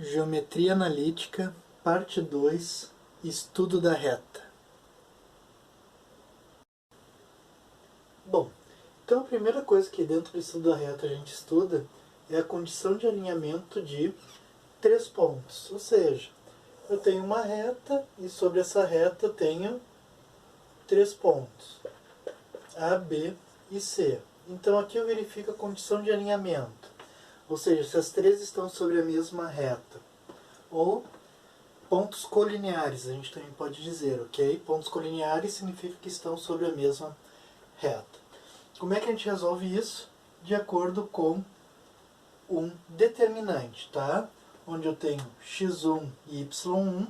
Geometria Analítica, parte 2, Estudo da reta. Bom, então a primeira coisa que dentro do estudo da reta a gente estuda é a condição de alinhamento de 3 pontos. Ou seja, eu tenho uma reta e sobre essa reta eu tenho 3 pontos, A, B e C. Então aqui eu verifico a condição de alinhamento, ou seja, se as 3 estão sobre a mesma reta. Ou pontos colineares, a gente também pode dizer, ok? Pontos colineares significa que estão sobre a mesma reta. Como é que a gente resolve isso? De acordo com um determinante, tá? Onde eu tenho x1 e y1,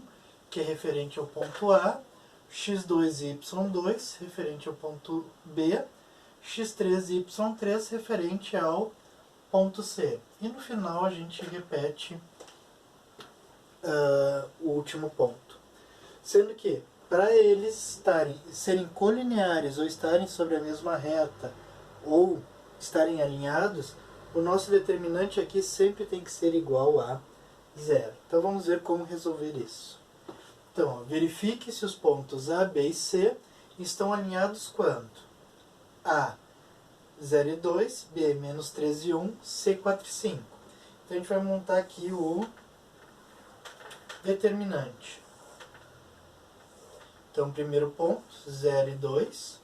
que é referente ao ponto A, x2 e y2, referente ao ponto B, x3 e y3, referente ao ponto C. E no final a gente repete o último ponto. Sendo que, para eles serem colineares ou estarem sobre a mesma reta ou estarem alinhados, o nosso determinante aqui sempre tem que ser igual a 0. Então vamos ver como resolver isso. Então, verifique se os pontos A, B e C estão alinhados quando A 0 e 2, B menos 3 e 1, C 4 e 5. Então a gente vai montar aqui o determinante. Então, primeiro ponto, 0 e 2,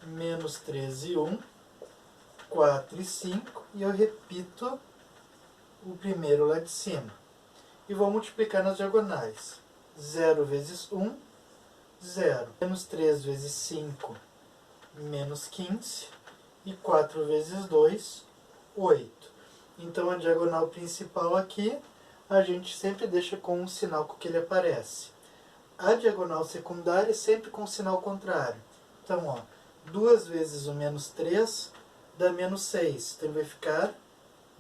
menos 3 e 1, 4 e 5, e eu repito o primeiro lá de cima. E vou multiplicar nas diagonais. 0 vezes 1, 0. Menos 3 vezes 5, menos 15. E 4 vezes 2, 8. Então, a diagonal principal aqui, a gente sempre deixa com um sinal com que ele aparece. A diagonal secundária é sempre com o sinal contrário. Então, ó, 2 vezes o menos 3 dá menos 6. Então, vai ficar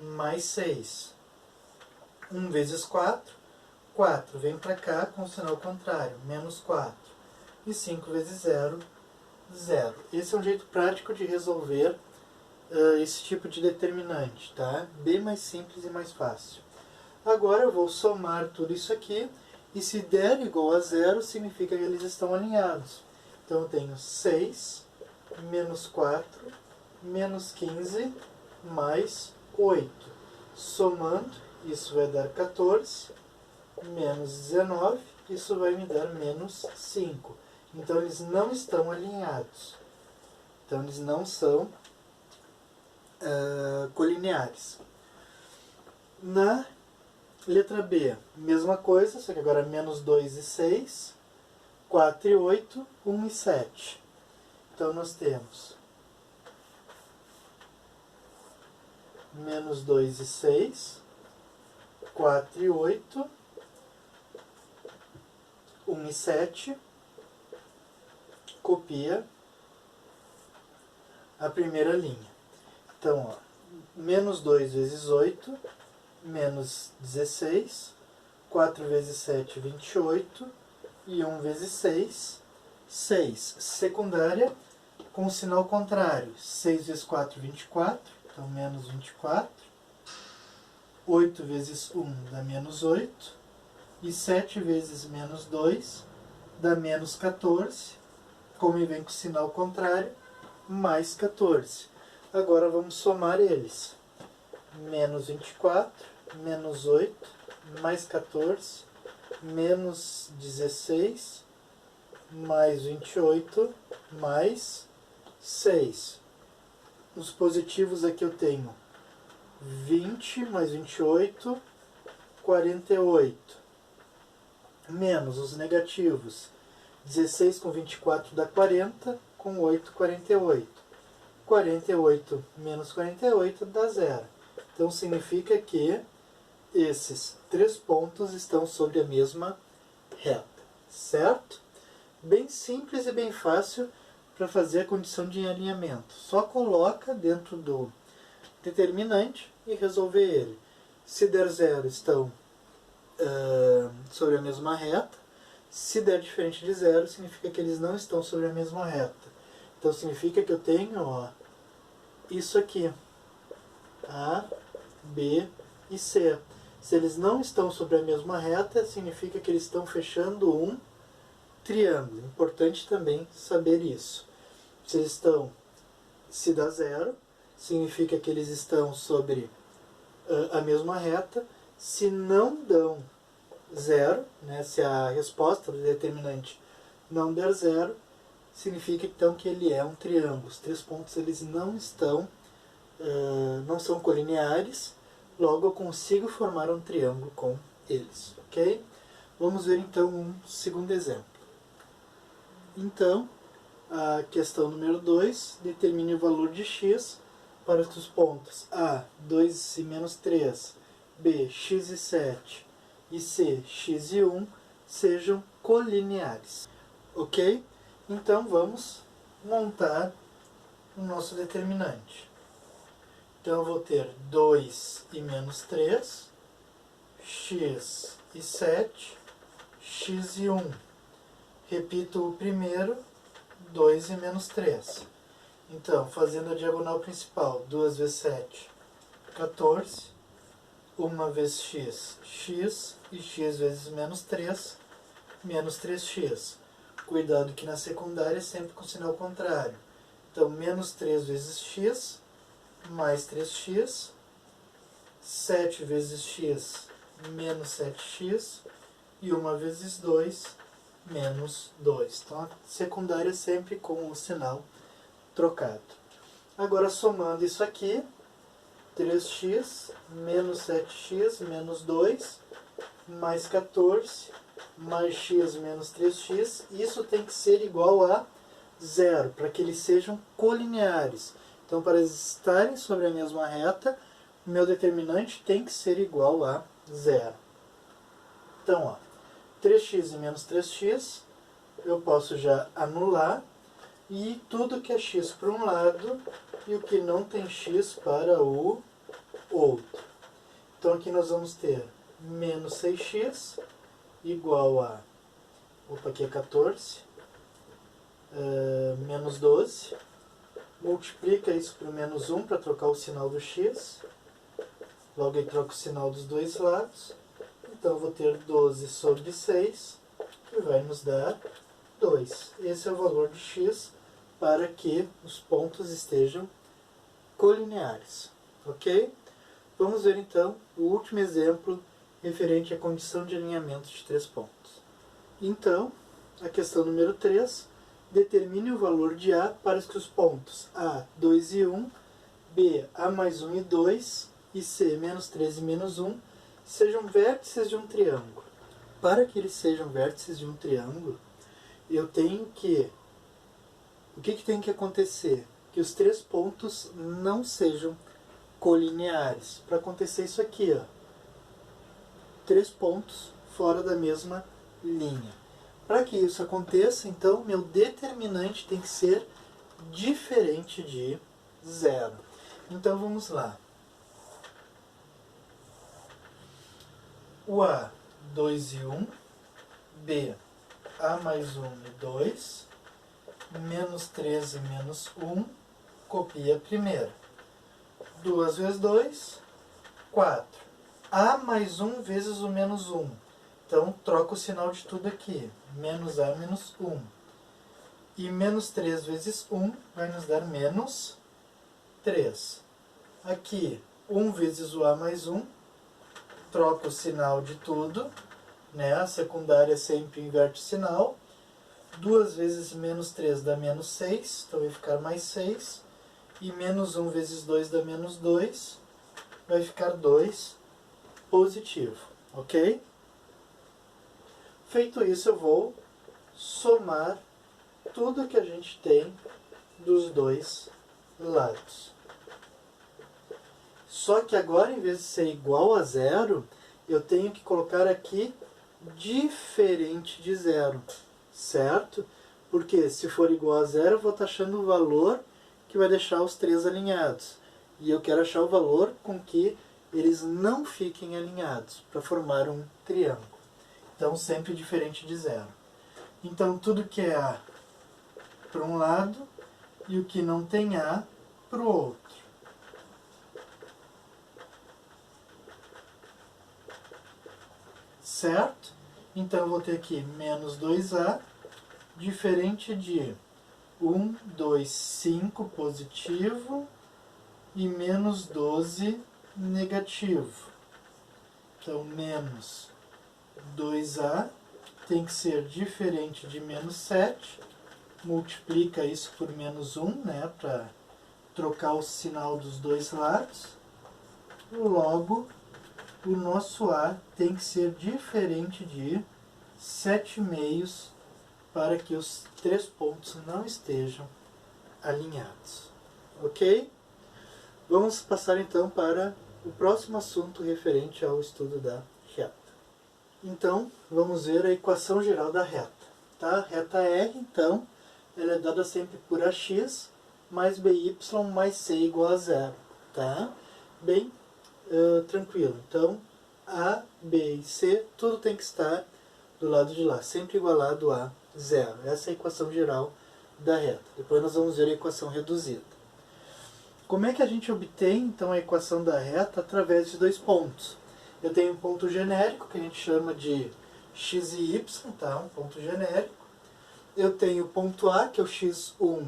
mais 6. 1 vezes 4, 4. Vem para cá com o sinal contrário, menos 4. E 5 vezes 0, 0. Esse é um jeito prático de resolver esse tipo de determinante, tá? Bem mais simples e mais fácil. Agora eu vou somar tudo isso aqui, e se der igual a 0, significa que eles estão alinhados. Então eu tenho 6, menos 4, menos 15, mais 8. Somando, isso vai dar 14, menos 19, isso vai me dar menos 5. Então eles não estão alinhados. Então eles não são colineares. Na letra B, mesma coisa, só que agora menos 2 e 6, 4 e 8, 1 e 7. Então nós temos menos 2 e 6, 4 e 8, 1 e 7. Copia a primeira linha. Então, ó, menos 2 vezes 8, menos 16, 4 vezes 7, 28, e 1 vezes 6, 6. Secundária, com o sinal contrário. 6 vezes 4, 24, então menos 24. 8 vezes 1 dá menos 8. E 7 vezes menos 2 dá menos 14. Como vem com o sinal contrário, mais 14. Agora vamos somar eles. Menos 24, menos 8, mais 14, menos 16, mais 28, mais 6. Nos positivos aqui eu tenho 20 mais 28, 48. Menos os negativos. 16 com 24 dá 40, com 8, 48. 48 menos 48 dá 0. Então significa que esses 3 pontos estão sobre a mesma reta, certo? Bem simples e bem fácil para fazer a condição de alinhamento. Só coloca dentro do determinante e resolver ele. Se der 0, estão sobre a mesma reta. Se der diferente de 0, significa que eles não estão sobre a mesma reta. Então significa que eu tenho, ó, isso aqui, A, B e C. Se eles não estão sobre a mesma reta, significa que eles estão fechando um triângulo. Importante também saber isso. Se eles estão, se dá zero, significa que eles estão sobre a mesma reta. Se não dão zero, né, se a resposta do determinante não der zero, significa então que ele é um triângulo. Os três pontos eles não estão, não são colineares, logo eu consigo formar um triângulo com eles, ok? Vamos ver então um segundo exemplo. Então, a questão número 2, determine o valor de x para os pontos A, 2 e menos 3, B, x e 7 e C, x e 1 sejam colineares. Ok? Então vamos montar o nosso determinante. Então eu vou ter 2 e menos 3, x e 7, x e 1. Repito o primeiro, 2 e menos 3. Então, fazendo a diagonal principal, 2 vezes 7, 14. 1 vezes x, x. E x vezes menos 3, menos 3x. Cuidado que na secundária é sempre com sinal contrário. Então, menos 3 vezes x, mais 3x. 7 vezes x, menos 7x. E 1 vezes 2, menos 2. Então, a secundária é sempre com o sinal trocado. Agora, somando isso aqui, 3x, menos 7x, menos 2, mais 14, mais x, menos 3x. Isso tem que ser igual a zero, para que eles sejam colineares. Então, para eles estarem sobre a mesma reta, o meu determinante tem que ser igual a zero. Então, ó, 3x e menos 3x, eu posso já anular. E tudo que é x para um lado e o que não tem x para o outro. Então aqui nós vamos ter menos 6x igual a, opa, aqui é 14, menos 12. Multiplica isso por menos 1 para trocar o sinal do x. Logo aí troca o sinal dos dois lados. Então eu vou ter 12 sobre 6, que vai nos dar 2. Esse é o valor de x para que os pontos estejam colineares, ok? Vamos ver então o último exemplo referente à condição de alinhamento de três pontos. Então, a questão número 3, determine o valor de A para que os pontos A, 2 e 1, B, A mais 1 e 2 e C, menos 3 e menos 1 sejam vértices de um triângulo. Para que eles sejam vértices de um triângulo, eu tenho que... O que tem que acontecer? Que os três pontos não sejam colineares. Para acontecer isso aqui, ó, 3 pontos fora da mesma linha. Para que isso aconteça, então, meu determinante tem que ser diferente de zero. Então, vamos lá. O A, 2 e 1. B, A mais 1 e 2. Menos 3 e menos 1, copia a primeira. 2 vezes 2, 4. A mais 1 vezes o menos 1. Então, troca o sinal de tudo aqui. Menos A menos 1. E menos 3 vezes 1 vai nos dar menos 3. Aqui, 1 vezes o A mais 1. Troca o sinal de tudo. Né? A secundária sempre inverte o sinal. 2 vezes menos 3 dá menos 6, então vai ficar mais 6. E menos 1 vezes 2 dá menos 2, vai ficar 2 positivo, ok? Feito isso, eu vou somar tudo que a gente tem dos dois lados. Só que agora, em vez de ser igual a zero, eu tenho que colocar aqui diferente de zero. Certo? Porque se for igual a zero, eu vou estar achando o valor que vai deixar os três alinhados. E eu quero achar o valor com que eles não fiquem alinhados, para formar um triângulo. Então, sempre diferente de zero. Então, tudo que é A para um lado e o que não tem A para o outro. certo? Então eu vou ter aqui menos 2a, diferente de 1, 2, 5 positivo e menos 12 negativo. Então, menos 2a tem que ser diferente de menos 7. Multiplica isso por menos 1, né, para trocar o sinal dos dois lados. Logo, o nosso a tem que ser diferente de 7/2 para que os 3 pontos não estejam alinhados. Ok? Vamos passar então para o próximo assunto referente ao estudo da reta. Então, vamos ver a equação geral da reta. Tá? A reta R, então, ela é dada sempre por AX mais BY mais C igual a 0. Tá? Bem tranquilo. Então, A, B e C, tudo tem que estar do lado de lá, sempre igualado a 0. Essa é a equação geral da reta. Depois nós vamos ver a equação reduzida. Como é que a gente obtém, então, a equação da reta através de 2 pontos? Eu tenho um ponto genérico, que a gente chama de x e y, tá? Um ponto genérico. Eu tenho o ponto A, que é o x1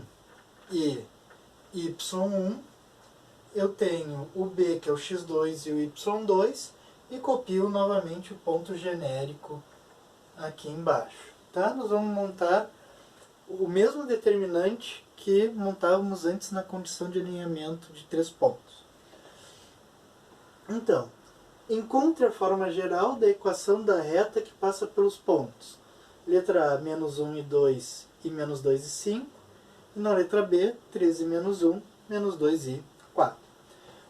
e y1. Eu tenho o B, que é o x2 e o y2. E copio novamente o ponto genérico aqui embaixo. Tá? Nós vamos montar o mesmo determinante que montávamos antes na condição de alinhamento de 3 pontos. Então, encontre a forma geral da equação da reta que passa pelos pontos. Letra A, menos 1 e 2 e menos 2 e 5. E na letra B, 3 e menos 1, menos 2 e 4.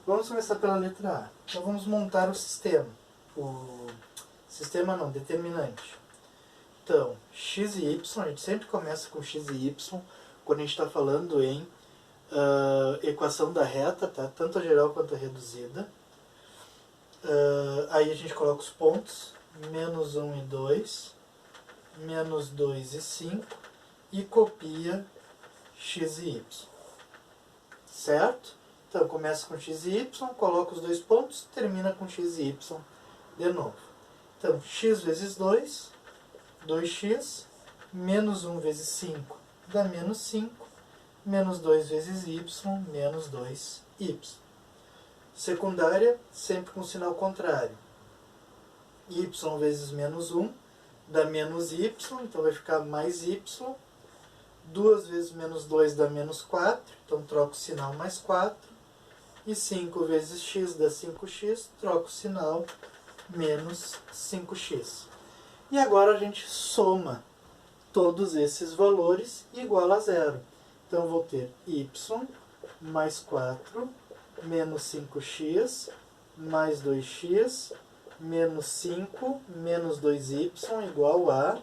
Vamos começar pela letra A. Então vamos montar o sistema. Determinante. Então, x e y, a gente sempre começa com x e y quando a gente está falando em equação da reta, tá? Tanto a geral quanto a reduzida. Aí a gente coloca os pontos, menos 1 e 2, menos 2 e 5, e copia x e y. Certo? Então, começa com x e y, coloca os 2 pontos, termina com x e y de novo. Então, x vezes 2, 2x, menos 1 vezes 5 dá menos 5, menos 2 vezes y, menos 2y. Secundária, sempre com sinal contrário. Y vezes menos 1 dá menos y, então vai ficar mais y. 2 vezes menos 2 dá menos 4, então troco o sinal mais 4. E 5 vezes x dá 5x, troco o sinal menos 5x. E agora a gente soma todos esses valores e iguala a 0. Então eu vou ter y mais 4 menos 5x mais 2x menos 5 menos 2y igual a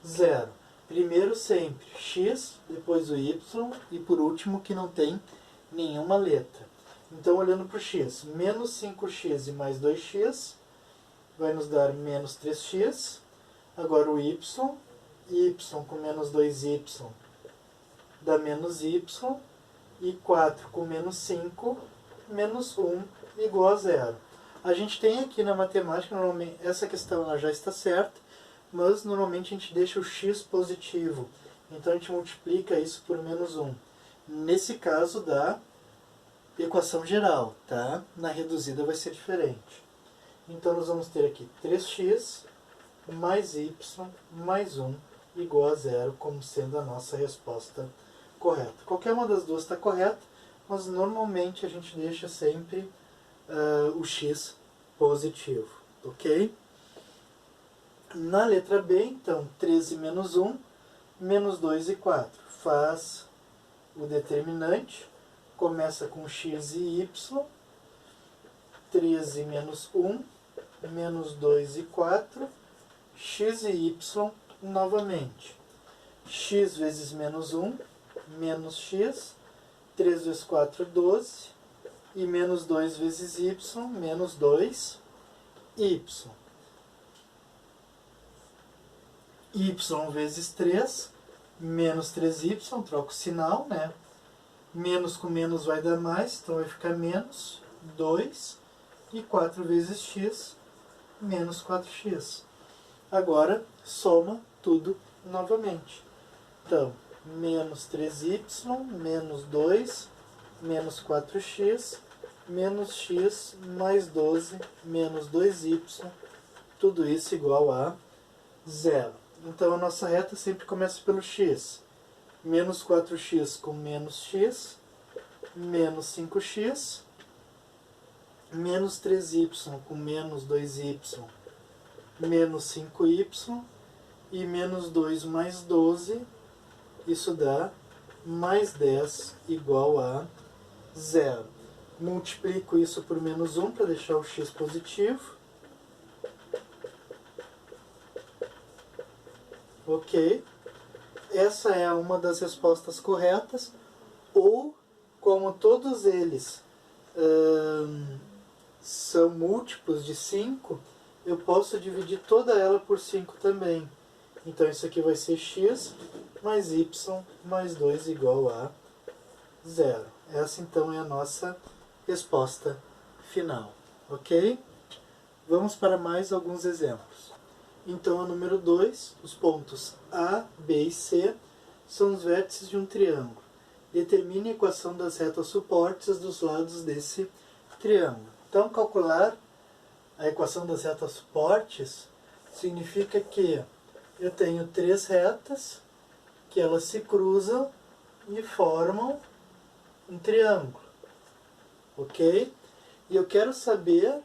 0. Primeiro sempre x, depois o y e por último que não tem nenhuma letra. Então olhando para o x, menos 5x e mais 2x vai nos dar menos 3x. Agora o y com menos 2y dá menos y, e 4 com menos 5, menos 1 igual a 0. A gente tem aqui na matemática, normalmente, essa questão ela já está certa, mas normalmente a gente deixa o x positivo. Então a gente multiplica isso por menos 1. Nesse caso da equação geral, tá? Na reduzida vai ser diferente. Então nós vamos ter aqui 3x mais y mais 1 igual a 0, como sendo a nossa resposta correta. Qualquer uma das duas está correta, mas normalmente a gente deixa sempre o x positivo, ok? Na letra B, então, 13 menos 1, menos 2 e 4. Faz o determinante, começa com x e y, 13 menos 1, menos 2 e 4, x e y novamente. X vezes menos 1, menos x, 3 vezes 4, 12, e menos 2 vezes y, menos 2y. Y vezes 3, menos 3y, troca o sinal, né? Menos com menos vai dar mais, então vai ficar menos 2, e 4 vezes x, menos 4x. Agora, soma tudo novamente. Então, menos 3y, menos 2, menos 4x, menos x, mais 12, menos 2y, tudo isso igual a 0. Então, a nossa reta sempre começa pelo x. Menos 4x com menos x, menos 5x, menos 3y com menos 2y, menos 5y, e menos 2 mais 12, isso dá mais 10 igual a 0. Multiplico isso por menos 1 para deixar o x positivo. Ok. Essa é uma das respostas corretas. Ou, como todos eles são múltiplos de 5, eu posso dividir toda ela por 5 também. Então isso aqui vai ser x mais y mais 2 igual a 0. Essa então é a nossa resposta final. Ok? Vamos para mais alguns exemplos. Então a número 2, os pontos A, B e C são os vértices de um triângulo. Determine a equação das retas suportes dos lados desse triângulo. Então calcular a equação das retas suportes significa que eu tenho 3 retas que elas se cruzam e formam um triângulo, ok? E eu quero saber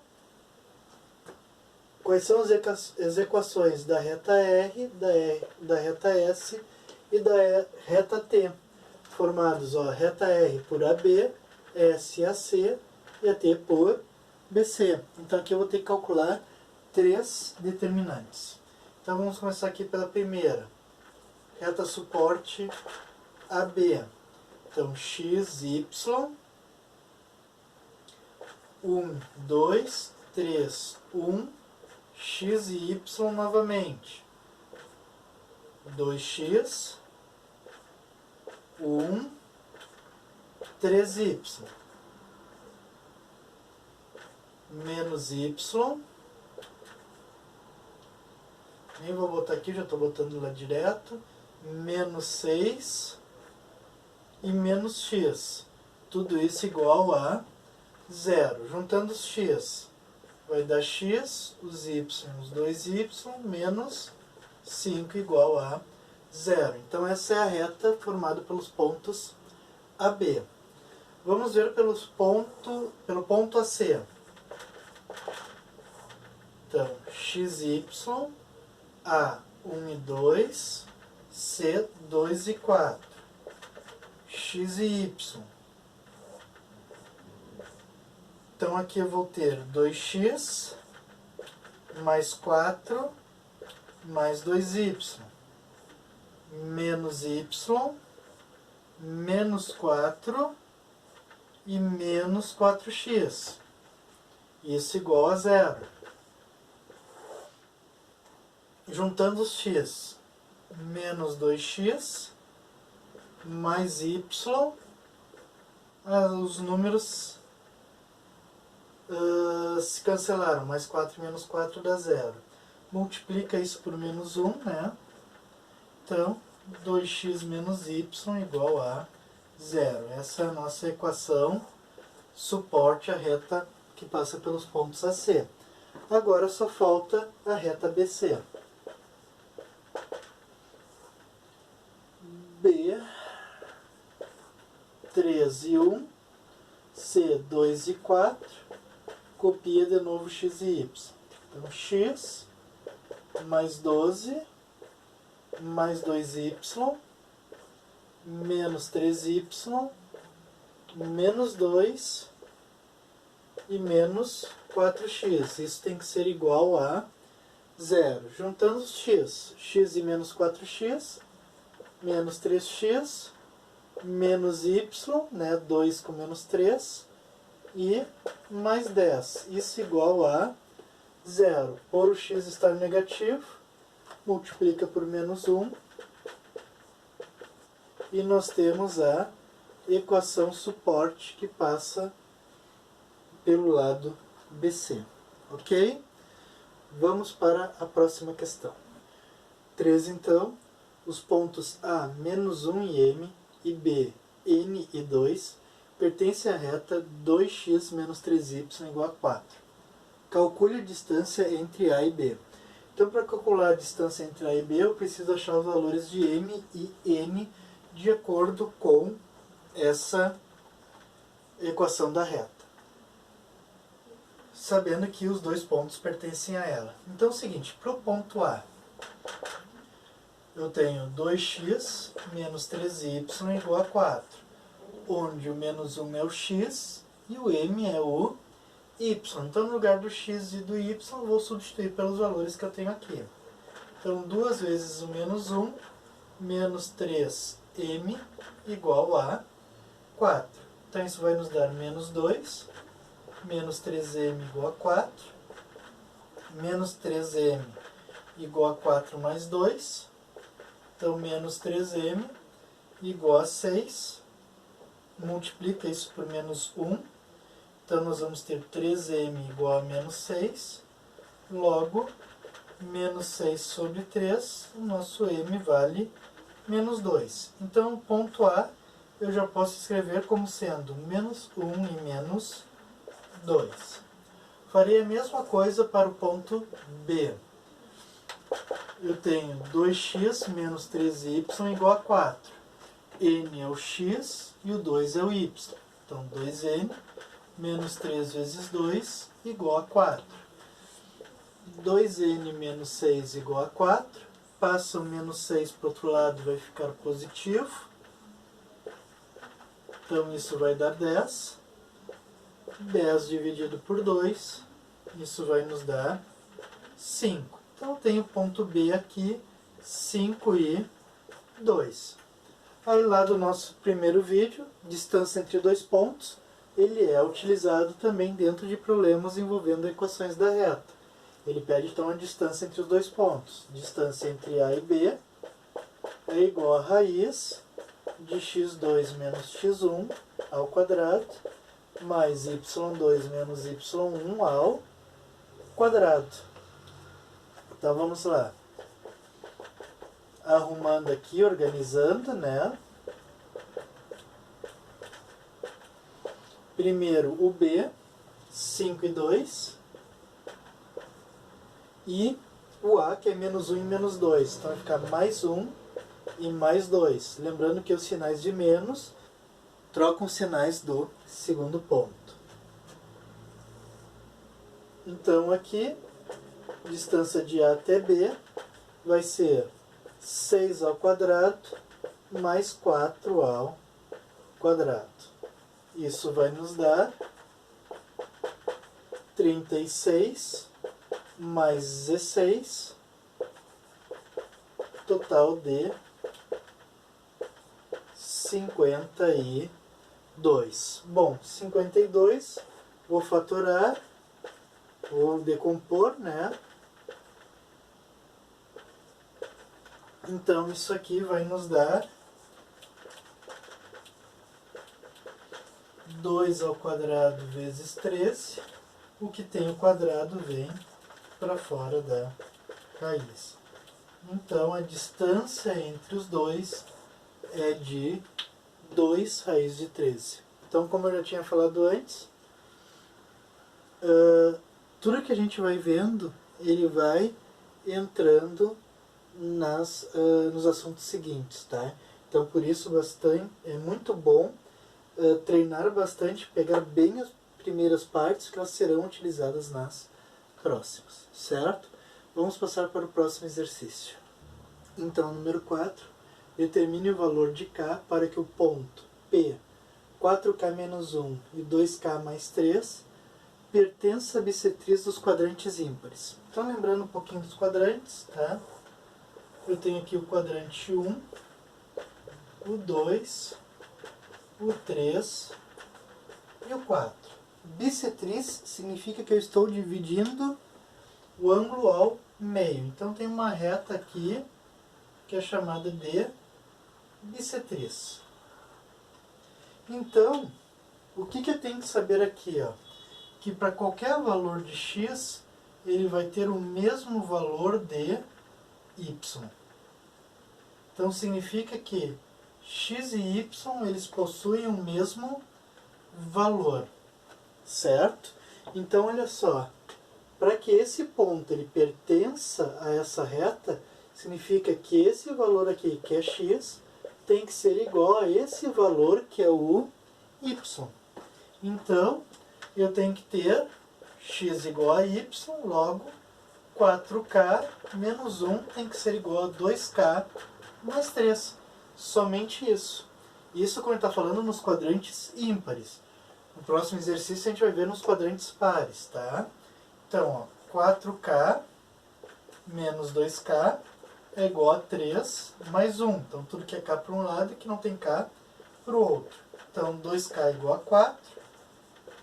quais são as equações da reta R, da reta S e da reta T, formados, ó, reta R por AB, S AC e a T por BC. Então aqui eu vou ter que calcular 3 determinantes. Então vamos começar aqui pela primeira. Reta suporte AB. Então x, y, 1, 2, 3, 1, x e y novamente. 2x, 1, 3y. Menos y. Nem vou botar aqui, já estou botando lá direto. Menos 6 e menos x. Tudo isso igual a 0. Juntando os x, vai dar x, os y, os 2y, menos 5 igual a 0. Então essa é a reta formada pelos pontos AB. Vamos ver pelo ponto AC. Então, xy, A 1 e 2, C 2 e 4. X e Y. Então aqui eu vou ter 2x mais 4 mais 2y. Menos y, menos 4 e menos 4x. Isso igual a 0. Juntando os x, menos 2x, mais y, os números se cancelaram, mais 4 menos 4 dá 0. Multiplica isso por menos 1, né? Então, 2x menos y igual a 0. Essa é a nossa equação suporte à reta que passa pelos pontos AC. Agora só falta a reta BC. B, 3 e 1, C, 2 e 4, copia de novo x e y. Então, x mais 12, mais 2y, menos 3y, menos 2 e menos 4x. Isso tem que ser igual a 0. Juntando os x e menos 4x, menos 3x, menos y, né, 2 com menos 3, e mais 10. Isso igual a 0. Por o x estar negativo, multiplica por menos 1, e nós temos a equação suporte que passa pelo lado BC. Ok? Vamos para a próxima questão. 3, então, os pontos A, menos 1 e M, e B, N e 2, pertencem à reta 2x menos 3y igual a 4. Calcule a distância entre A e B. Então, para calcular a distância entre A e B, eu preciso achar os valores de M e N de acordo com essa equação da reta, sabendo que os dois pontos pertencem a ela. Então é o seguinte, para o ponto A, eu tenho 2x menos 3y igual a 4, onde o menos 1 é o x e o m é o y. Então, no lugar do x e do y, eu vou substituir pelos valores que eu tenho aqui. Então, 2 vezes o menos 1, menos 3m igual a 4. Então, isso vai nos dar menos 2, menos 3m igual a 4, menos 3m igual a 4 mais 2, então menos 3m igual a 6, multiplica isso por menos 1, então nós vamos ter 3m igual a menos 6, logo menos 6 sobre 3, o nosso m vale menos 2. Então o ponto A eu já posso escrever como sendo menos 1 e menos 2. Farei a mesma coisa para o ponto B. Eu tenho 2x menos 3y igual a 4. N é o x e o 2 é o y. Então 2n menos 3 vezes 2 igual a 4. 2n menos 6 igual a 4. Passa o menos 6 para o outro lado, vai ficar positivo. Então isso vai dar 10. 10 dividido por 2, isso vai nos dar 5. Então eu tenho o ponto B aqui, 5 e 2. Aí lá do nosso primeiro vídeo, distância entre dois pontos, ele é utilizado também dentro de problemas envolvendo equações da reta. Ele pede então a distância entre os dois pontos. Distância entre A e B é igual a raiz de x2 menos x1 ao quadrado mais y2 menos y1 ao quadrado. Então vamos lá. Arrumando aqui, organizando, né? Primeiro o B, 5 e 2. E o A, que é menos 1 e menos 2. Então vai ficar mais 1 e mais 2. Lembrando que os sinais de menos trocam os sinais do segundo ponto. Então aqui, distância de A até B vai ser 6 ao quadrado mais 4 ao quadrado. Isso vai nos dar 36 mais 16, total de 52. Bom, 52, vou fatorar, vou decompor, né? Então isso aqui vai nos dar 2 ao quadrado vezes 13, o que tem o quadrado vem para fora da raiz. Então a distância entre os dois é de 2 raiz de 13. Então, como eu já tinha falado antes, tudo que a gente vai vendo, ele vai entrando nos assuntos seguintes, tá? Então, por isso, é muito bom treinar bastante, pegar bem as primeiras partes que elas serão utilizadas nas próximas, certo? Vamos passar para o próximo exercício. Então, número 4, determine o valor de K para que o ponto P, 4K menos 1 e 2K mais 3, pertença à bissetriz dos quadrantes ímpares. Então, lembrando um pouquinho dos quadrantes, tá? Eu tenho aqui o quadrante 1, o 2, o 3 e o 4. Bissetriz significa que eu estou dividindo o ângulo ao meio. Então tem uma reta aqui que é chamada de bissetriz. Então, o que eu tenho que saber aqui? Ó? Que para qualquer valor de x, ele vai ter o mesmo valor de y. Então significa que x e y eles possuem o mesmo valor, certo? Então olha só, para que esse ponto ele pertença a essa reta, significa que esse valor aqui, que é x, tem que ser igual a esse valor que é o y. Então, eu tenho que ter x igual a y, logo 4k menos 1 tem que ser igual a 2k mais 3. Somente isso. Isso quando está falando nos quadrantes ímpares. No próximo exercício a gente vai ver nos quadrantes pares, tá? Então, ó, 4k menos 2k é igual a 3 mais 1. Então, tudo que é k para um lado e que não tem k para o outro. Então, 2k é igual a 4,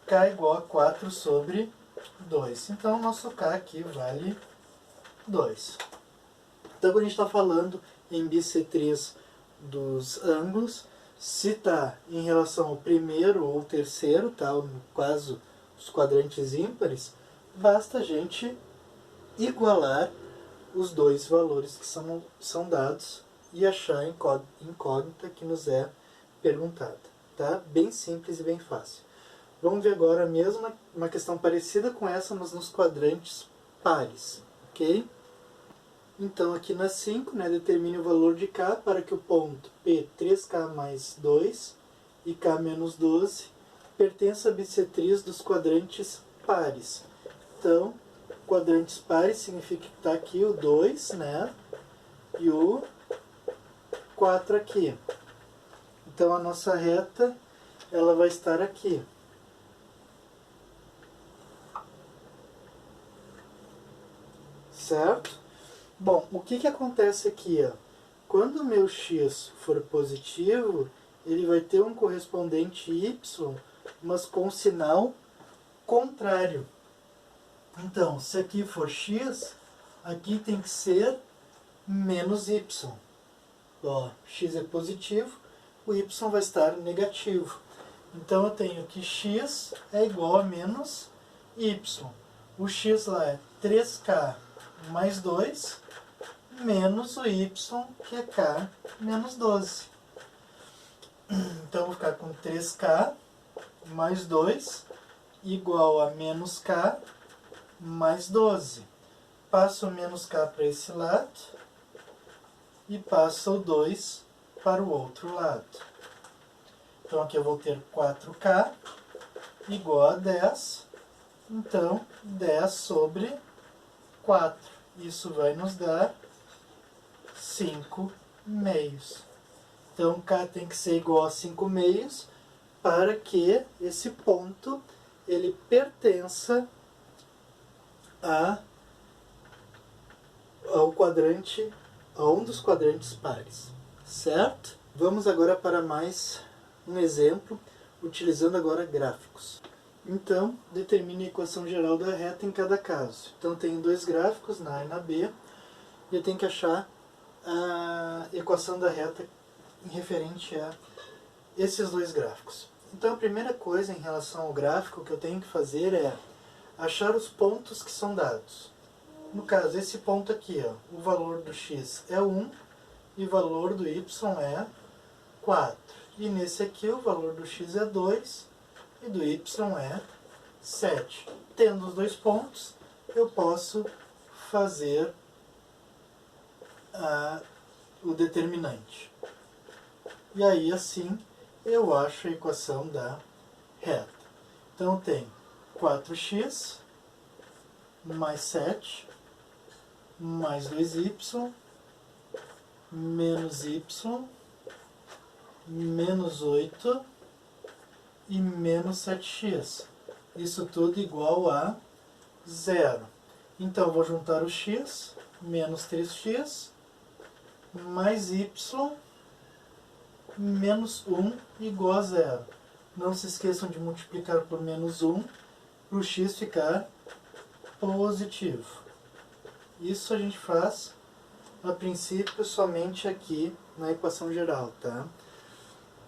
k é igual a 4 sobre 2. Então, nosso k aqui vale 2. Então, quando a gente está falando em bissetrias dos ângulos, se está em relação ao primeiro ou terceiro, tá? No caso dos quadrantes ímpares, basta a gente igualar os dois valores que são dados e achar a incógnita que nos é perguntada. Tá? Bem simples e bem fácil. Vamos ver agora uma questão parecida com essa, mas nos quadrantes pares. Ok? Então aqui na 5, né, determine o valor de k para que o ponto P 3k mais 2 e k menos 12 pertença a bissetrias dos quadrantes pares. Então, quadrantes pares significa que está aqui o 2, né, e o 4 aqui. Então a nossa reta ela vai estar aqui. Certo? Bom, o que acontece aqui? Ó? Quando o meu x for positivo, ele vai ter um correspondente y, mas com sinal contrário. Então, se aqui for x, aqui tem que ser menos y. Ó, x é positivo, o y vai estar negativo. Então eu tenho que x é igual a menos y. O x lá é 3k mais 2 menos o y, que é k menos 12. Então eu vou ficar com 3k mais 2 igual a menos k mais 12. Passo o menos k para esse lado e passo o 2 para o outro lado. Então aqui eu vou ter 4k igual a 10. Então 10 sobre 4. Isso vai nos dar 5 meios. Então k tem que ser igual a 5 meios para que esse ponto ele pertença ao quadrante, a um dos quadrantes pares. Certo? Vamos agora para mais um exemplo, utilizando agora gráficos. Então, determine a equação geral da reta em cada caso. Então, tenho dois gráficos, na A e na B, e eu tenho que achar a equação da reta em referente a esses dois gráficos. Então, a primeira coisa em relação ao gráfico que eu tenho que fazer é achar os pontos que são dados. No caso, esse ponto aqui, ó, o valor do x é 1 e o valor do y é 4. E nesse aqui, o valor do x é 2 e do y é 7. Tendo os dois pontos, eu posso fazer o determinante. E aí, assim, eu acho a equação da reta. Então, eu tenho 4x mais 7 mais 2y menos y menos 8 e menos 7x. Isso tudo igual a 0. Então, eu vou juntar o x, menos 3x, mais y, menos 1 igual a 0. Não se esqueçam de multiplicar por menos 1 para o x ficar positivo. Isso a gente faz, a princípio, somente aqui na equação geral, tá?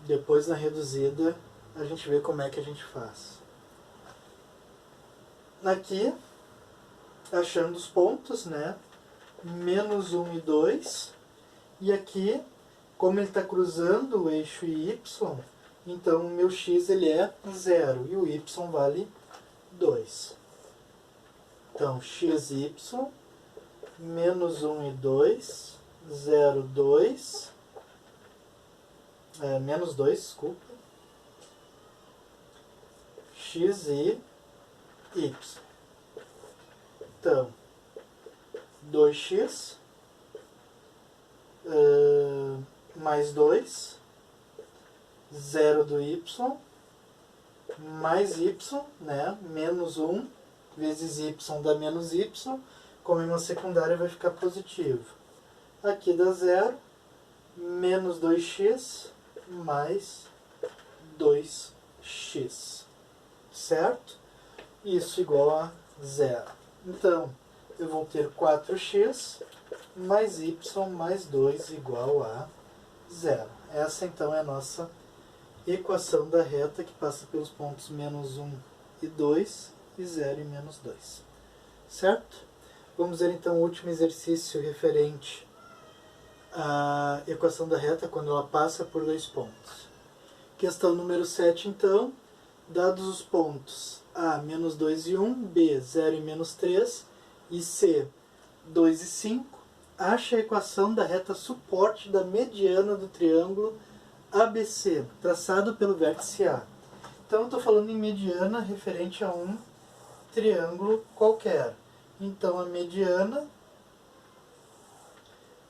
Depois, na reduzida, a gente vê como é que a gente faz. Aqui, achando os pontos, né? Menos 1 e 2. E aqui, como ele está cruzando o eixo y, então o meu x ele é 0 e o y vale 2. Então, xy, menos 1 e 2, 0, 2, menos 2, desculpa, x e y. Então, 2x mais 2, 0 do y, mais y, né? Menos 1 vezes y dá menos y, como em uma secundária vai ficar positivo. Aqui dá 0, menos 2x mais 2x, certo? Isso igual a 0. Então, eu vou ter 4x mais y mais 2 igual a 0. Essa, então, é a nossa equação da reta que passa pelos pontos menos 1 e 2 e 0 e menos 2. Certo? Vamos ver, então, o último exercício referente à equação da reta quando ela passa por dois pontos. Questão número 7, então. Dados os pontos A, menos 2 e 1, B, 0 e menos 3, e C, 2 e 5, acha a equação da reta suporte da mediana do triângulo ABC, traçado pelo vértice A. Então, eu estou falando em mediana referente a um triângulo qualquer. Então, a mediana,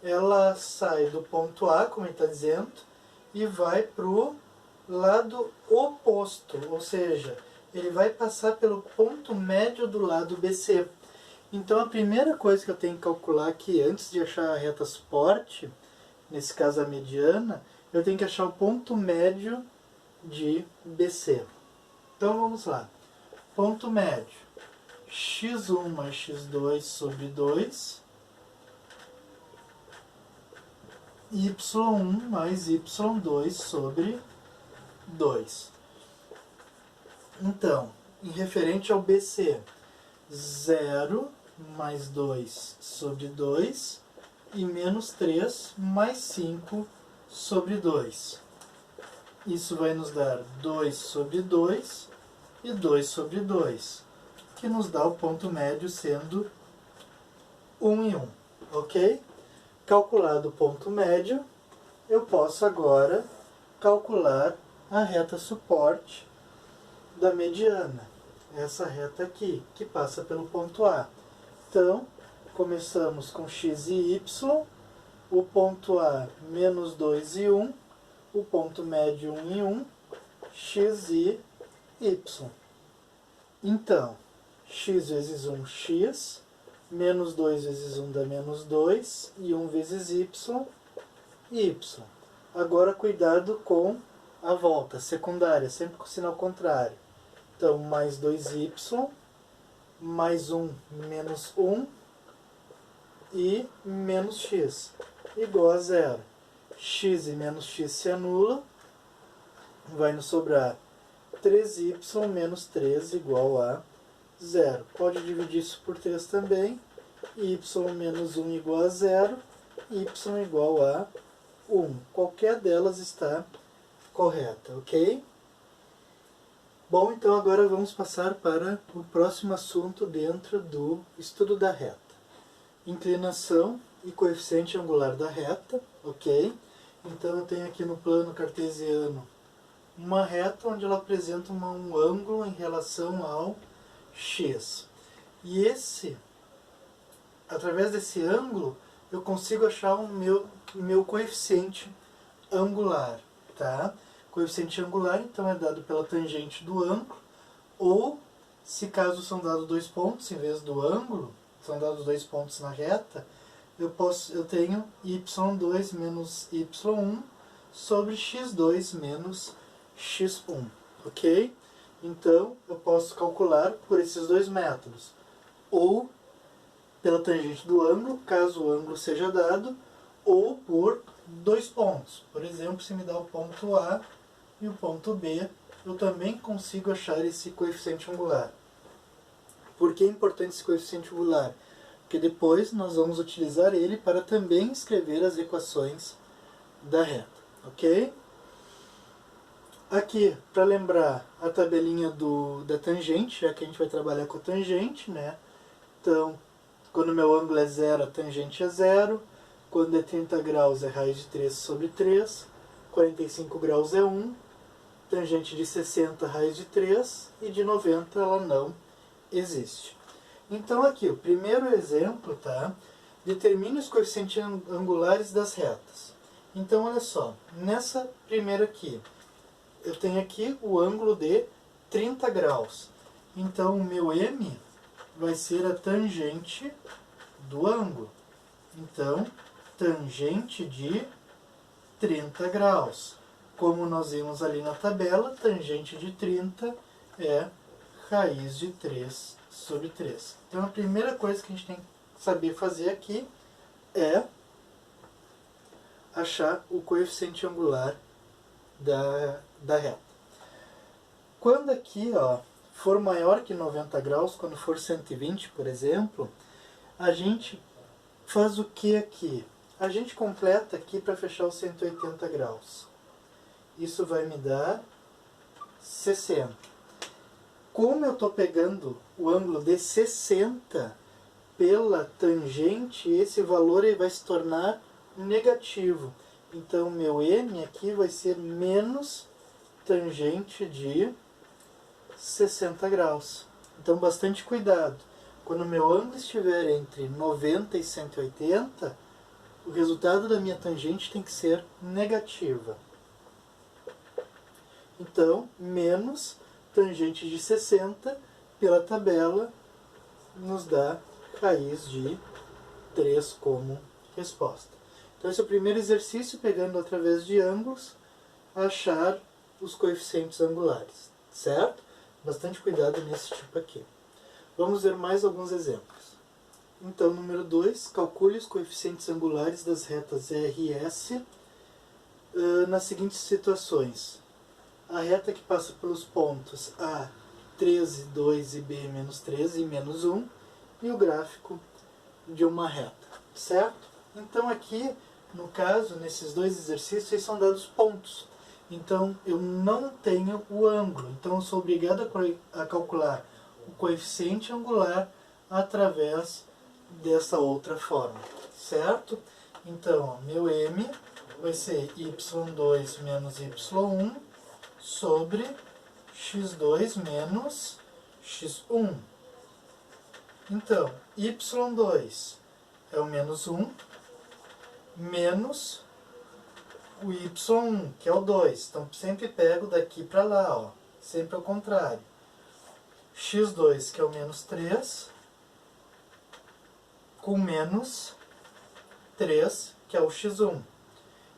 ela sai do ponto A, como ele está dizendo, e vai para o lado oposto, ou seja, ele vai passar pelo ponto médio do lado BC. Então, a primeira coisa que eu tenho que calcular aqui, antes de achar a reta suporte, nesse caso a mediana, eu tenho que achar o ponto médio de BC. Então, vamos lá. Ponto médio, x1 mais x2 sobre 2, y1 mais y2 sobre 2. Então, em referente ao BC, 0 mais 2 sobre 2 e menos 3 mais 5 sobre 2. Isso vai nos dar 2 sobre 2 e 2 sobre 2, que nos dá o ponto médio sendo 1 e 1, ok? Calculado o ponto médio, eu posso agora calcular a reta suporte da mediana, essa reta aqui, que passa pelo ponto A. Então, começamos com x e y, o ponto A menos 2 e 1, o ponto médio 1 e 1, x e y. Então, x vezes 1, x, menos 2 vezes 1 dá menos 2, e 1 vezes y, y. Agora, cuidado com a volta secundária, sempre com o sinal contrário. Então, mais 2y, mais 1 menos 1, e menos x, igual a 0. X e menos x se anula, vai nos sobrar 3y menos 3 igual a 0. Pode dividir isso por 3 também, y menos 1 igual a 0, y igual a 1. Qualquer delas está correta, ok? Bom, então agora vamos passar para o próximo assunto dentro do estudo da reta. Inclinação e coeficiente angular da reta, ok? Então eu tenho aqui no plano cartesiano uma reta onde ela apresenta um ângulo em relação ao x. E através desse ângulo, eu consigo achar o meu coeficiente angular, tá? Coeficiente angular, então, é dado pela tangente do ângulo, ou, se caso são dados dois pontos em vez do ângulo, são dados dois pontos na reta, eu tenho y2 menos y1 sobre x2 menos x1, ok? Então, eu posso calcular por esses dois métodos, ou pela tangente do ângulo, caso o ângulo seja dado, ou por dois pontos. Por exemplo, se me dá o ponto A e o ponto B, eu também consigo achar esse coeficiente angular. Por que é importante esse coeficiente angular? Porque depois nós vamos utilizar ele para também escrever as equações da reta, ok? Aqui, para lembrar a tabelinha da tangente, já que a gente vai trabalhar com a tangente, né? Então, quando meu ângulo é zero, a tangente é zero. Quando é 30 graus, é raiz de 3 sobre 3. 45 graus é 1. Tangente de 60, raiz de 3. E de 90, ela não existe. Então, aqui, o primeiro exemplo, tá? Determine os coeficientes angulares das retas. Então, olha só. Nessa primeira aqui, eu tenho aqui o ângulo de 30 graus. Então, o meu M vai ser a tangente do ângulo. Então, tangente de 30 graus. Como nós vimos ali na tabela, tangente de 30 é raiz de 3 sobre 3. Então, a primeira coisa que a gente tem que saber fazer aqui é achar o coeficiente angular da reta. Quando aqui, ó, for maior que 90 graus, quando for 120, por exemplo, a gente faz o que aqui? A gente completa aqui para fechar os 180 graus. Isso vai me dar 60. Como eu estou pegando o ângulo de 60 pela tangente, esse valor ele vai se tornar negativo. Então, meu M aqui vai ser menos tangente de 60 graus. Então, bastante cuidado. Quando meu ângulo estiver entre 90 e 180, o resultado da minha tangente tem que ser negativa. Então, menos tangente de 60 pela tabela nos dá raiz de 3 como resposta. Então, esse é o primeiro exercício, pegando através de ângulos, achar os coeficientes angulares, certo? Bastante cuidado nesse tipo aqui. Vamos ver mais alguns exemplos. Então, número 2, calcule os coeficientes angulares das retas R e S nas seguintes situações. A reta que passa pelos pontos A, 13, 2 e B, menos 13 e menos 1, e o gráfico de uma reta, certo? Então aqui, no caso, nesses dois exercícios, são dados pontos. Então eu não tenho o ângulo, então eu sou obrigado a calcular o coeficiente angular através dessa outra forma, certo? Então, meu M vai ser y2 menos y1 sobre x2 menos x1. Então, y2 é o menos 1, menos o y1, que é o 2. Então, sempre pego daqui para lá, ó, sempre ao contrário. x2, que é o menos 3, com menos 3, que é o x1.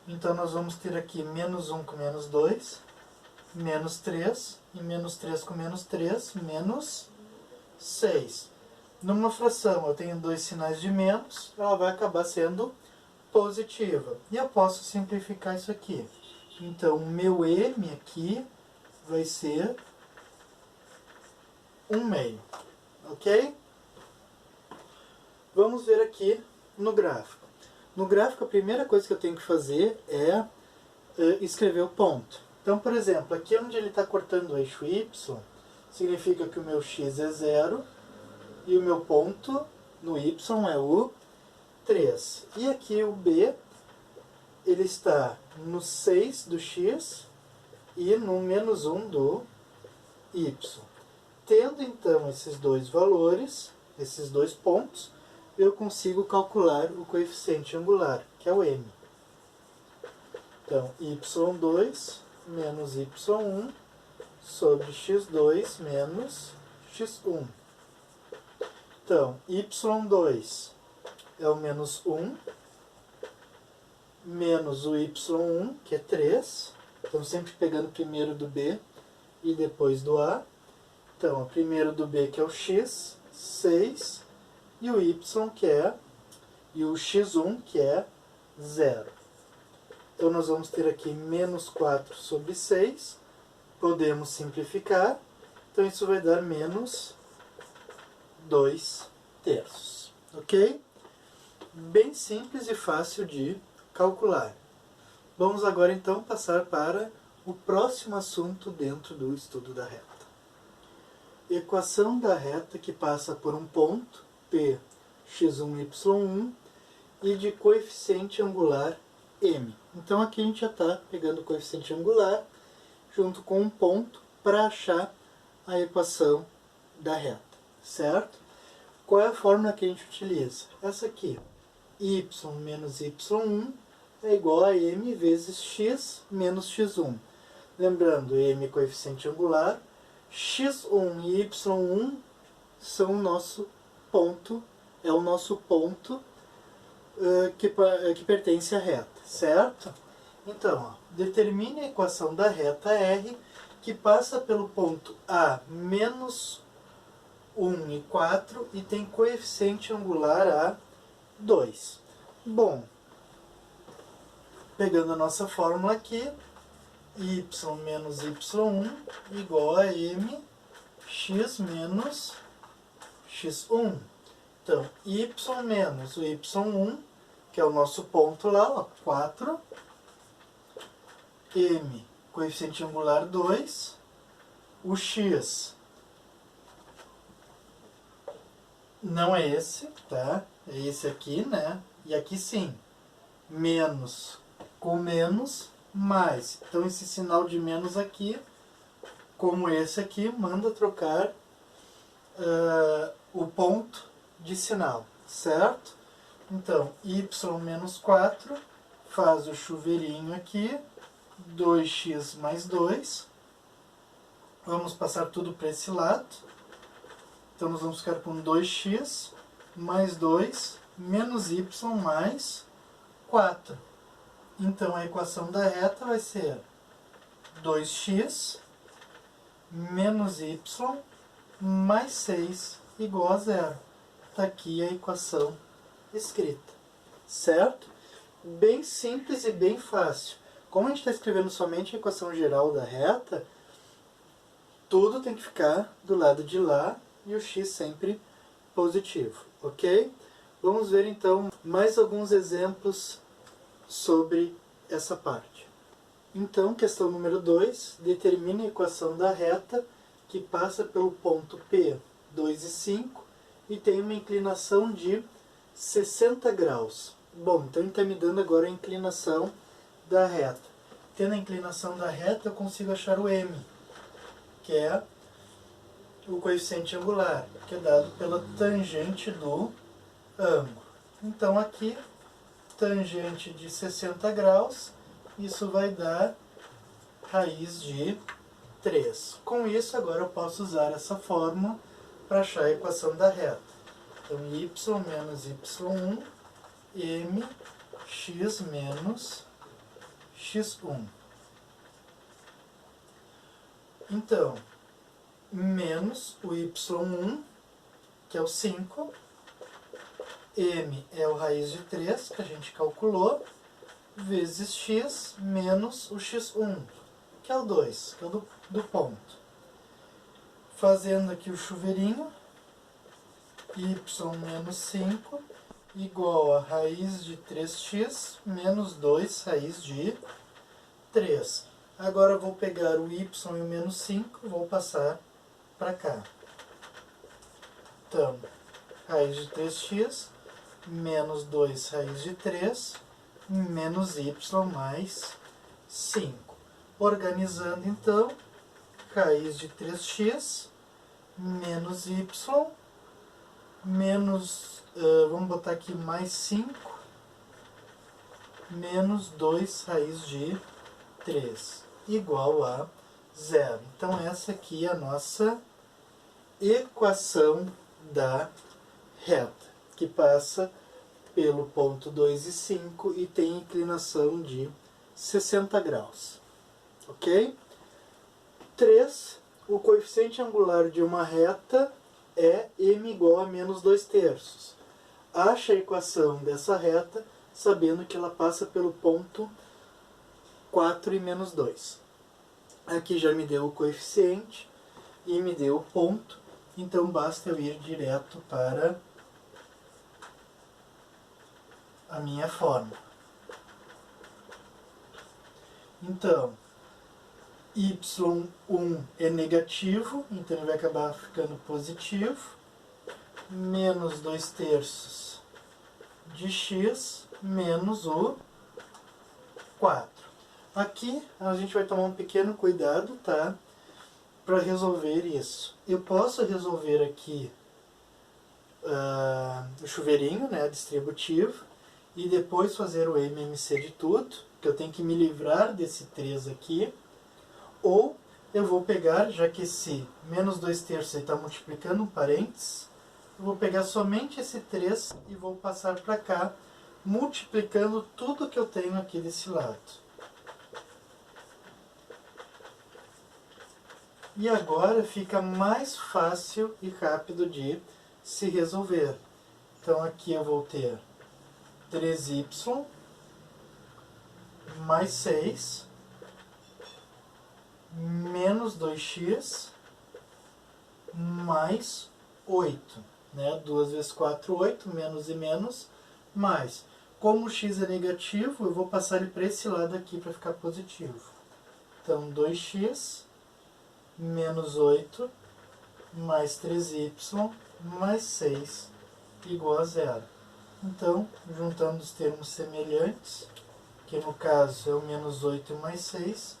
Então, nós vamos ter aqui menos 1 com menos 2, menos 3, e menos 3 com menos 3, menos 6. Numa fração eu tenho dois sinais de menos, ela vai acabar sendo positiva. E eu posso simplificar isso aqui. Então, o meu M aqui vai ser 1/2, ok? Vamos ver aqui no gráfico. No gráfico, a primeira coisa que eu tenho que fazer é escrever o ponto. Então, por exemplo, aqui onde ele está cortando o eixo Y, significa que o meu x é 0 e o meu ponto no Y é o 3. E aqui o B, ele está no 6 do x e no menos 1 do Y. Tendo então esses dois valores, esses dois pontos, eu consigo calcular o coeficiente angular, que é o M. Então, y2 menos y1 sobre x2 menos x1. Então, y2 é o menos 1, menos o y1, que é 3. Então, sempre pegando primeiro do B e depois do A. Então, o primeiro do B, que é o x, 6, e o y, e o x1, que é 0. Então, nós vamos ter aqui menos 4 sobre 6. Podemos simplificar. Então, isso vai dar menos 2/3, ok? Bem simples e fácil de calcular. Vamos agora então passar para o próximo assunto dentro do estudo da reta. Equação da reta que passa por um ponto, P, x1, y1, e de coeficiente angular m. Então aqui a gente já está pegando o coeficiente angular junto com um ponto para achar a equação da reta, certo? Qual é a fórmula que a gente utiliza? Essa aqui, y menos y1 é igual a m vezes x menos x1. Lembrando, m é coeficiente angular, x1 e y1 são o nosso ponto, é o nosso ponto que pertence à reta, certo? Então, determine a equação da reta R que passa pelo ponto A menos 1 e 4 e tem coeficiente angular a 2. Bom, pegando a nossa fórmula aqui, y menos y1 igual a m x menos x1. Então, y menos o y1, que é o nosso ponto lá, ó, 4, m, coeficiente angular 2, o x não é esse, tá? É esse aqui, né? E aqui sim, menos com menos, mais. Então esse sinal de menos aqui, como esse aqui, manda trocar o ponto de sinal, certo? Então, y menos 4 faz o chuveirinho aqui, 2x mais 2. Vamos passar tudo para esse lado. Então nós vamos ficar com 2x mais 2 menos y mais 4. Então a equação da reta vai ser 2x menos y mais 6 igual a 0. Está aqui a equação escrita, certo? Bem simples e bem fácil. Como a gente está escrevendo somente a equação geral da reta, tudo tem que ficar do lado de lá e o x sempre positivo, ok? Vamos ver então mais alguns exemplos sobre essa parte. Então, questão número 2, determine a equação da reta que passa pelo ponto P, 2 e 5, e tem uma inclinação de 60 graus. Bom, então ele está me dando agora a inclinação da reta. Tendo a inclinação da reta, eu consigo achar o m, que é o coeficiente angular, que é dado pela tangente do ângulo. Então aqui, tangente de 60 graus, isso vai dar raiz de 3. Com isso, agora eu posso usar essa fórmula para achar a equação da reta. Então, y menos y1, m, x menos x1. Então, menos o y1, que é o 5, m é o raiz de 3, que a gente calculou, vezes x menos o x1, que é o 2, que é o do ponto. Fazendo aqui o chuveirinho, y menos 5 igual a raiz de 3x menos 2 raiz de 3. Agora eu vou pegar o y e o menos 5 e vou passar para cá. Então, raiz de 3x menos 2 raiz de 3 menos y mais 5. Organizando então, raiz de 3x menos y menos, vamos botar aqui mais 5 menos 2 raiz de 3 igual a 0. Então essa aqui é a nossa equação da reta, que passa pelo ponto 2 e 5 e tem inclinação de 60 graus. Ok? 3. O coeficiente angular de uma reta é m igual a menos 2/3. Acha a equação dessa reta sabendo que ela passa pelo ponto 4 e menos 2. Aqui já me deu o coeficiente e me deu o ponto, Então basta eu ir direto para a minha fórmula. Então, y1 é negativo, então ele vai acabar ficando positivo, menos 2/3 de x menos o 4. Aqui a gente vai tomar um pequeno cuidado, tá? Para resolver isso. Eu posso resolver aqui o chuveirinho, né, distributivo, e depois fazer o MMC de tudo, que eu tenho que me livrar desse 3 aqui. Ou eu vou pegar, já que esse menos 2/3 está multiplicando um parênteses, eu vou pegar somente esse 3 e vou passar para cá, multiplicando tudo que eu tenho aqui desse lado. E agora fica mais fácil e rápido de se resolver. Então aqui eu vou ter 3y mais 6 menos 2x mais 8. Né? 2 vezes 4, 8, menos e menos, mais. Como o x é negativo, eu vou passar ele para esse lado aqui para ficar positivo. Então 2x menos 8 mais 3y mais 6 igual a 0. Então, juntando os termos semelhantes, que no caso é o menos 8 mais 6,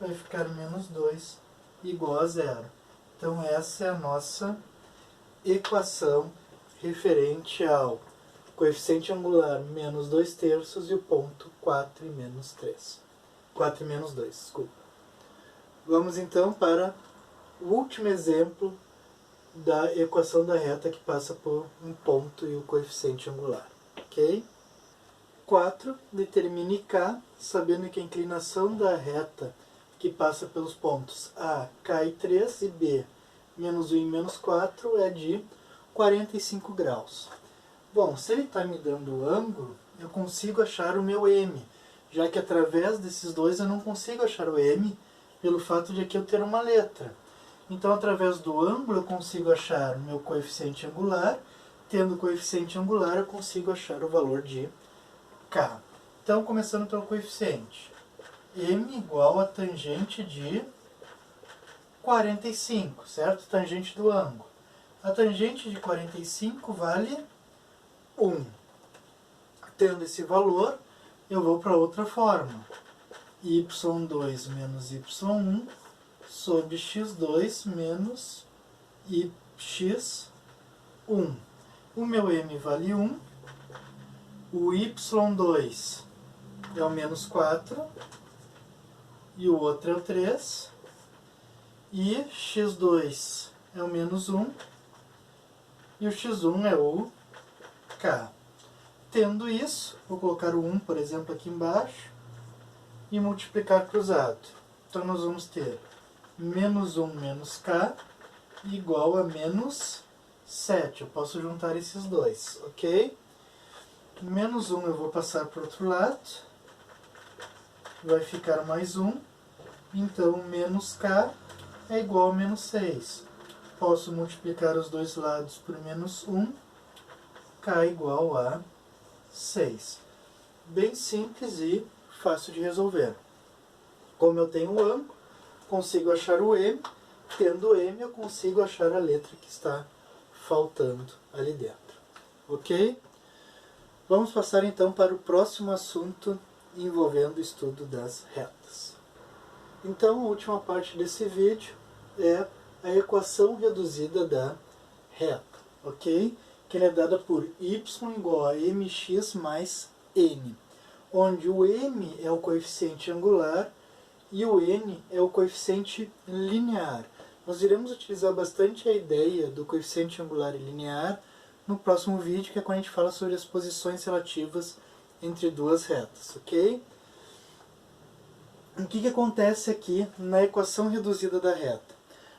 vai ficar menos 2 igual a 0. Então essa é a nossa equação referente ao coeficiente angular menos 2/3 e o ponto 4 e menos 3. 4 e menos 2, desculpa. Vamos então para o último exemplo da equação da reta que passa por um ponto e o coeficiente angular. Ok? 4. Determine K, sabendo que a inclinação da reta que passa pelos pontos A, K e 3 e B, menos 1 e menos 4 é de 45 graus. Bom, se ele está me dando o ângulo, eu consigo achar o meu M, já que através desses dois eu não consigo achar o M pelo fato de aqui eu ter uma letra. Então, através do ângulo, eu consigo achar o meu coeficiente angular. Tendo o coeficiente angular, eu consigo achar o valor de K. Então, começando pelo coeficiente. M igual a tangente de 45, certo? Tangente do ângulo. A tangente de 45 vale 1. Tendo esse valor, eu vou para outra fórmula. y2 menos y1 sobre x2 menos x1. O meu m vale 1. O y2 é o menos 4. E o outro é o 3. E x2 é o menos 1. E o x1 é o k. Tendo isso, vou colocar o 1, por exemplo, aqui embaixo. E multiplicar cruzado. Então nós vamos ter menos 1 menos k igual a menos 7. Eu posso juntar esses dois, ok? Menos 1 eu vou passar para o outro lado. Vai ficar mais 1. Então menos k é igual a menos 6. Posso multiplicar os dois lados por menos 1. K igual a 6. Bem simples e fácil de resolver. Como eu tenho o ângulo, consigo achar o M. Tendo o M, eu consigo achar a letra que está faltando ali dentro. Ok? Vamos passar então para o próximo assunto envolvendo o estudo das retas. Então, a última parte desse vídeo é a equação reduzida da reta. Ok? Que ela é dada por y igual a mx mais n. Onde o m é o coeficiente angular e o n é o coeficiente linear. Nós iremos utilizar bastante a ideia do coeficiente angular e linear no próximo vídeo, que é quando a gente fala sobre as posições relativas entre duas retas, ok? O que acontece aqui na equação reduzida da reta?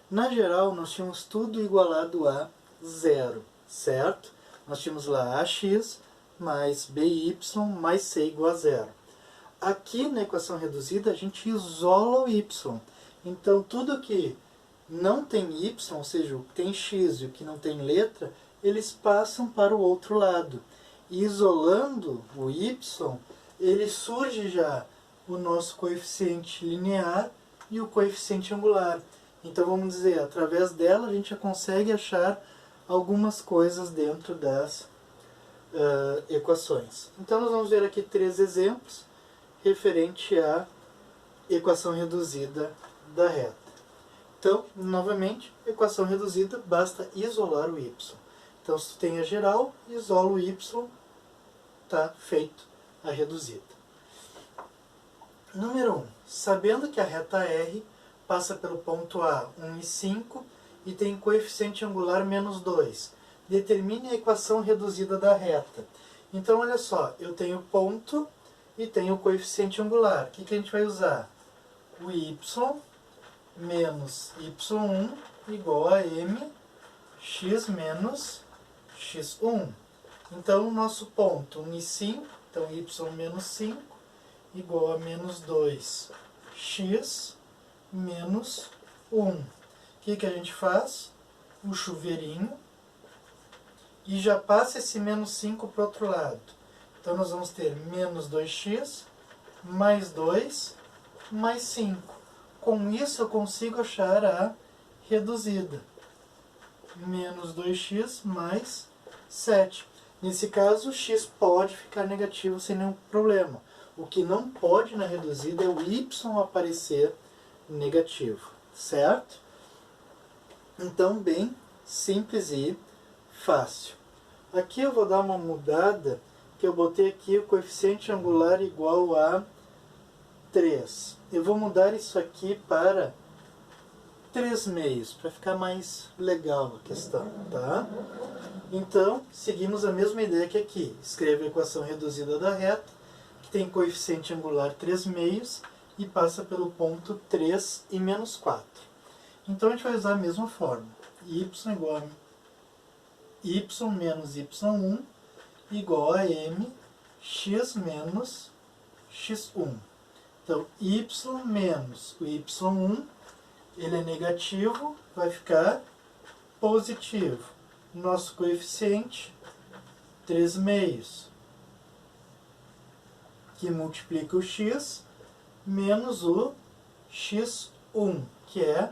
Na geral, nós tínhamos tudo igualado a zero, certo? Nós tínhamos lá ax mais by mais c igual a zero. Aqui na equação reduzida a gente isola o y. Então tudo que não tem y, ou seja, o que tem x e o que não tem letra, eles passam para o outro lado. E isolando o y, ele surge já o nosso coeficiente linear e o coeficiente angular. Então vamos dizer, através dela a gente já consegue achar algumas coisas dentro das equações. Então nós vamos ver aqui 3 exemplos referente à equação reduzida da reta. Então, novamente, equação reduzida, basta isolar o y. Então, se tu tem a geral, isola o y, está feito a reduzida. Número 1. Sabendo que a reta R passa pelo ponto A, 1 e 5, e tem coeficiente angular menos 2. Determine a equação reduzida da reta. Então, olha só, eu tenho ponto e tenho o coeficiente angular. O que a gente vai usar? O y menos y1 igual a mx menos x1. Então, o nosso ponto 1 e 5, então y menos 5 igual a menos 2x menos 1. O que a gente faz? O chuveirinho e já passa esse menos 5 para o outro lado. Então, nós vamos ter menos 2x mais 2 mais 5. Com isso, eu consigo achar a reduzida. Menos 2x mais 7. Nesse caso, o x pode ficar negativo sem nenhum problema. O que não pode na reduzida é o y aparecer negativo, certo? Então, bem simples e fácil. Aqui eu vou dar uma mudada, que eu botei aqui o coeficiente angular igual a 3. Eu vou mudar isso aqui para 3 meios, para ficar mais legal a questão, tá? Então, seguimos a mesma ideia que aqui. Escreve a equação reduzida da reta, que tem coeficiente angular 3 meios e passa pelo ponto 3 e menos 4. Então, a gente vai usar a mesma forma. Y igual a y menos y1 igual a mx menos x1. Então, y menos o y1, ele é negativo, vai ficar positivo. Nosso coeficiente, 3 meios, que multiplica o x, menos o x1, que é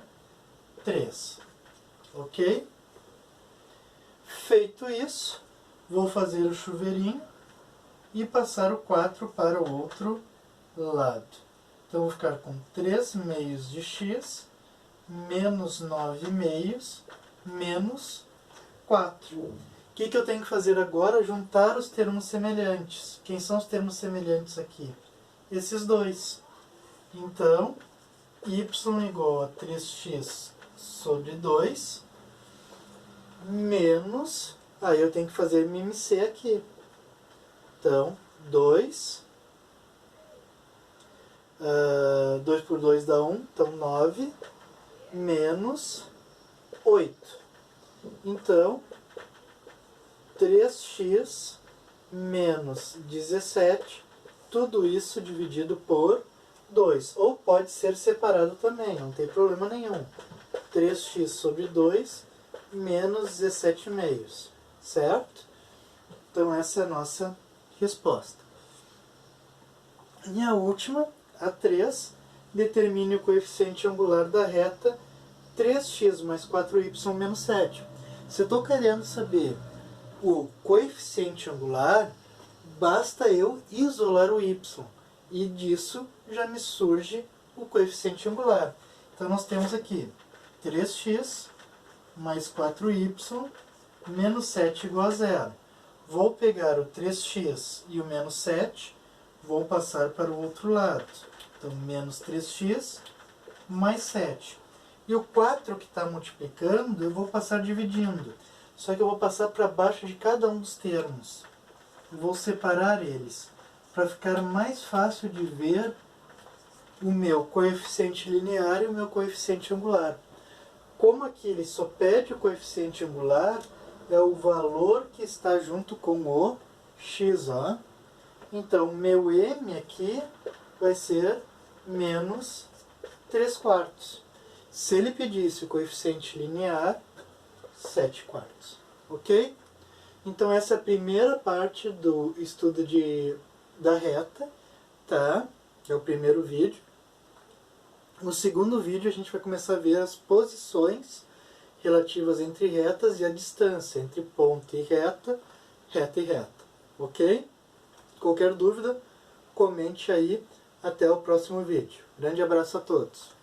3. Ok? Feito isso, vou fazer o chuveirinho e passar o 4 para o outro lado. Então, vou ficar com 3 meios de x, menos 9 meios, menos 4. O que eu tenho que fazer agora? Juntar os termos semelhantes. Quem são os termos semelhantes aqui? Esses dois. Então, y igual a 3x sobre 2, menos... Aí eu tenho que fazer MMC aqui. Então, 2... 2 por 2 dá 1, então 9, menos 8. Então, 3x menos 17, tudo isso dividido por 2. Ou pode ser separado também, não tem problema nenhum. 3x sobre 2 menos 17 meios, certo? Então, essa é a nossa resposta. E a última... A 3, determine o coeficiente angular da reta 3x mais 4y menos 7. Se eu estou querendo saber o coeficiente angular, basta eu isolar o y. E disso já me surge o coeficiente angular. Então nós temos aqui 3x mais 4y menos 7 igual a 0. Vou pegar o 3x e o menos 7, vou passar para o outro lado. Então, menos 3x mais 7. E o 4 que está multiplicando, eu vou passar dividindo. Só que eu vou passar para baixo de cada um dos termos. Vou separar eles, para ficar mais fácil de ver o meu coeficiente linear e o meu coeficiente angular. Como aqui ele só pede o coeficiente angular, é o valor que está junto com o x, ó. Então, meu m aqui vai ser menos 3/4. Se ele pedisse o coeficiente linear, 7/4. Ok? Então essa é a primeira parte do estudo da reta, tá? É o primeiro vídeo. No segundo vídeo a gente vai começar a ver as posições relativas entre retas e a distância entre ponto e reta, reta e reta. Ok? Qualquer dúvida, comente aí. Até o próximo vídeo. Grande abraço a todos.